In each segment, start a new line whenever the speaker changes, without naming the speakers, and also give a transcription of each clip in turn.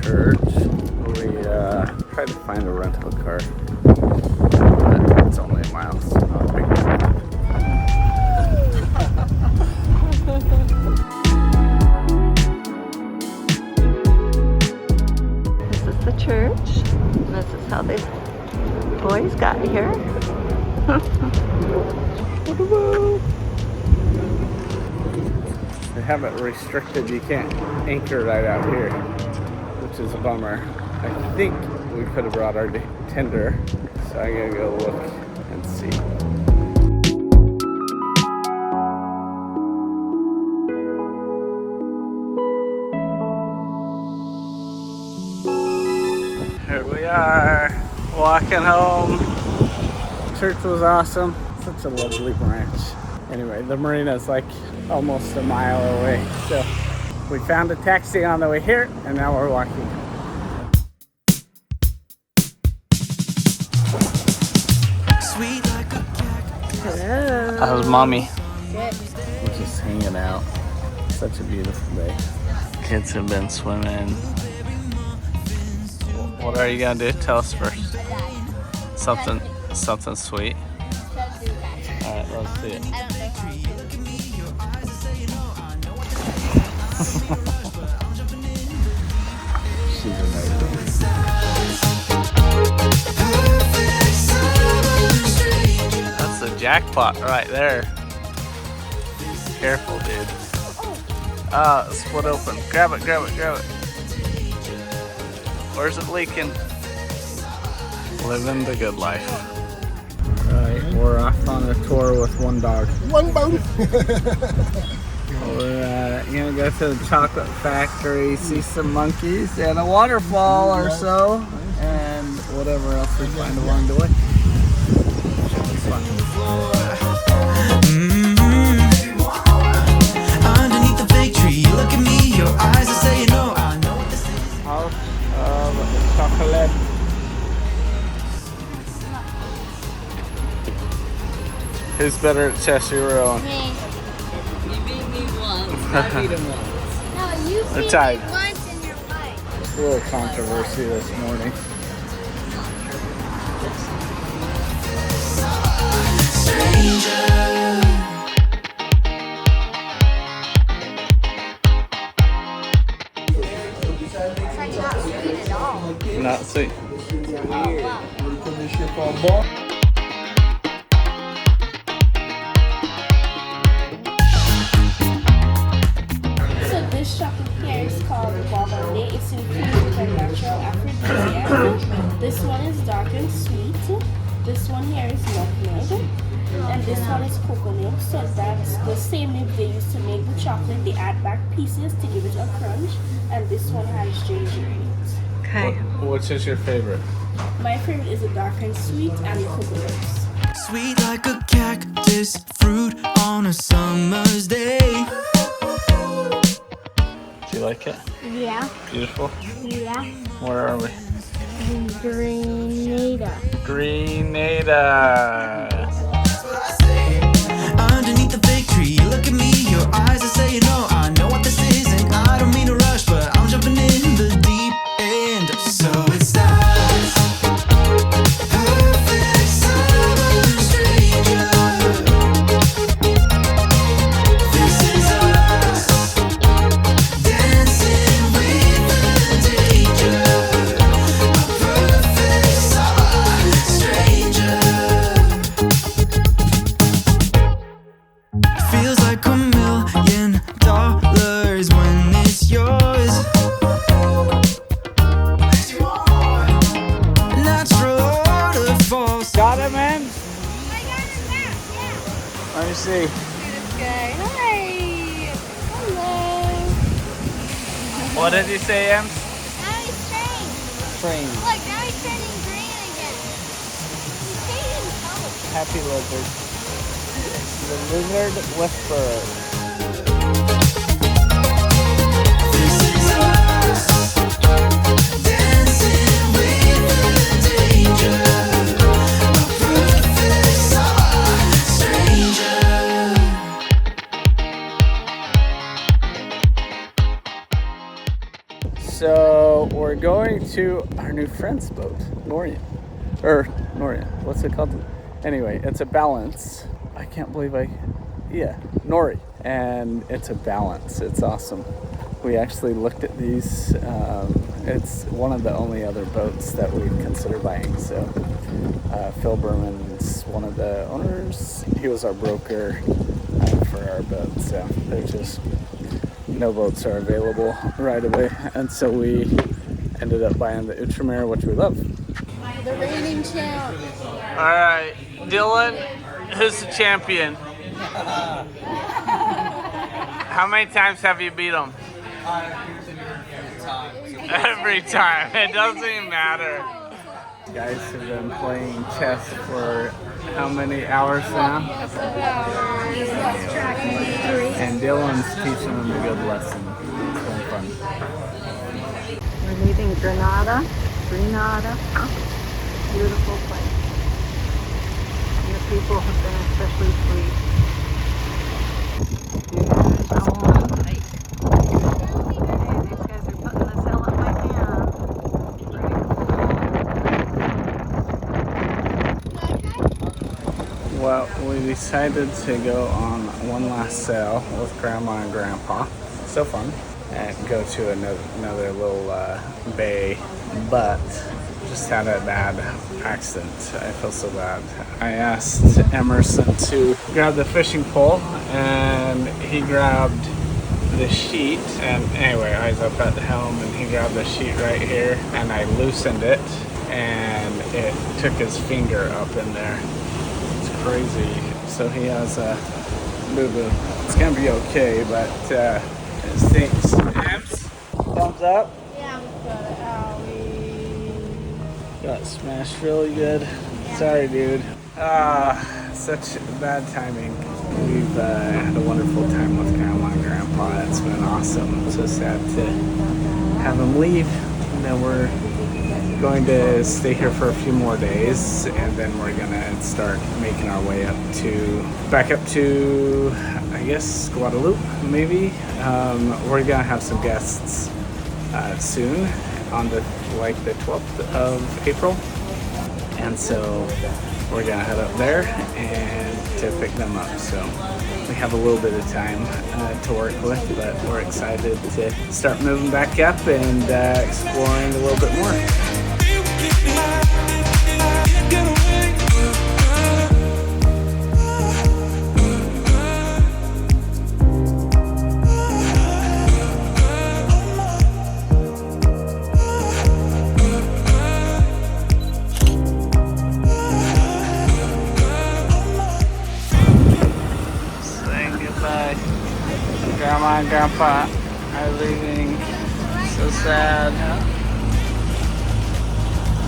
church. We tried to find a rental car, but it's only a mile, so not a big deal.
This is the church. This is how the boys got here.
They have it restricted. You can't anchor right out here, which is a bummer. I think we could have brought our tender, so I gotta go look and see. Here we are, walking home. Church was awesome. Such a lovely branch. Anyway, the marina is like almost a mile away. So we found a taxi on the way here, and now we're walking.
Hello.
How's mommy?
Good.
We're just hanging out. Such a beautiful day. Kids have been swimming. What are you gonna do? Tell us first. Something sweet. Alright, let's see it. She's amazing. That's the jackpot right there. Careful, dude. Split open. Grab it. Where's it leaking? Living the good life. Alright, we're off on a tour with one dog.
One boat.
We're gonna go to the chocolate factory, see some monkeys and a waterfall or so, and whatever else we find along the way. Should be fun.
Underneath the fig tree, you look at me, your eyes are saying no, I know what this is.
House of chocolate. Who's better at Cheshire Roll?
Me.
You beat me once. I beat him once.
No, you
They're
beat
tied.
me once and you're right.
There's a little controversy this morning.
It's like not sweet at all.
Not sweet.
Oh, wow.
So this chocolate here is called Guavande. It's infused with a natural aphrodisiac. This one is dark and sweet. This one here is nutmeg. And this one is coconut. So that's the same leaf they used to make the chocolate. They add back pieces to give it a crunch. And this one has ginger in it.
Okay.
Which is your favorite?
My favorite is the dark and sweet and the coconuts.
Sweet like a cactus, fruit on a summer's day.
Do you like it?
Yeah.
Beautiful.
Yeah.
Where are we?
Grenada.
Grenada.
Underneath the fig tree, you look at me, your eyes are saying no, I know what this is, and I don't mean to rush, but I'm jumping in the deep end. So it starts. Perfect summer stranger. This is us. Dancing with the danger. A perfect summer stranger. Feels like $1 million when it's yours. Natural waterfalls.
Got it, man?
I got it back, yeah.
Let me see.
This guy. Hi. Hello.
What did you say, Em?
Now he's trained.
Train.
Look, now he's turning green again. He's changing color.
Happy lizard. The lizard whisperer.
This is us. Dancing with the danger. A perfect summer stranger.
So we're going to our new friend's boat, Norian. What's it called? Anyway, it's a balance. I can't believe Nori. And it's a balance. It's awesome. We actually looked at these. It's one of the only other boats that we'd consider buying. So Phil Berman's one of the owners. He was our broker for our boat. So there's just no boats are available right away. And so we ended up buying the Outremer, which we love.
The reigning champ.
All right, Dylan, who's the champion? How many times have you beat him? Every time. It doesn't even matter. You guys have been playing chess for how many hours now? And Dylan's teaching them a good lesson. It's been fun.
We're leaving Grenada. Beautiful place. And the people have been especially sweet. These guys are putting the sail up my hand.
Well, we decided to go on one last sail with Grandma and Grandpa. So fun. And go to another little bay, but just had a bad accident. I feel so bad. I asked Emerson to grab the fishing pole, and he grabbed the sheet. And anyway, I was up at the helm, and he grabbed the sheet right here, and I loosened it, and it took his finger up in there. It's crazy. So he has a boo-boo. It's gonna be okay, but it stinks. Abs? Thumbs up?
Yeah, I'm good.
Got smashed really good. Sorry, dude. Such bad timing. We've had a wonderful time with Grandma and Grandpa. It's been awesome. I'm so sad to have them leave. And then we're going to stay here for a few more days, and then we're gonna start making our way back up to, I guess, Guadalupe, maybe. We're gonna have some guests soon on the 12th of April, and so we're gonna head up there and to pick them up. So we have a little bit of time to work with, but we're excited to start moving back up and exploring a little bit more. Grandma and Grandpa are leaving. So sad.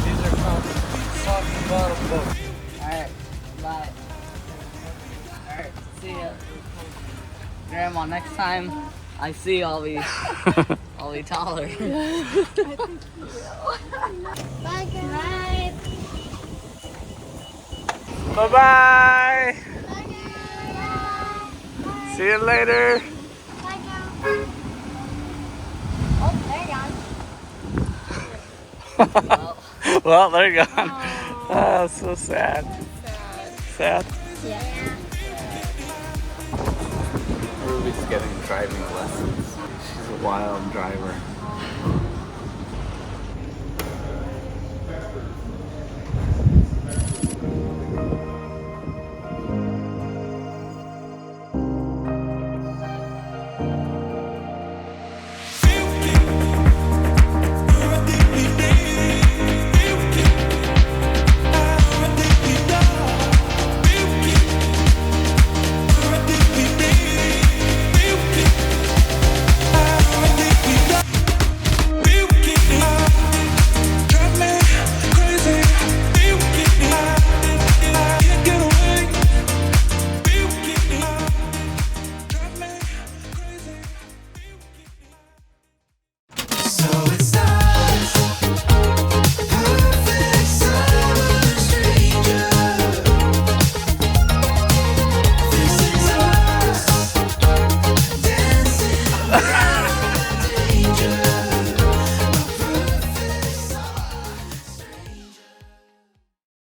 These are called soft and bottom boats.
Alright, bye. Alright, see ya. Grandma, next time I see I'll be taller.
Bye, guys.
Bye-bye.
Bye, guys.
See you later.
Bye, guys. Oh, they're gone.
Well, they're gone. Oh, so sad. Sad?
Yeah.
Ruby's getting driving lessons. She's a wild driver.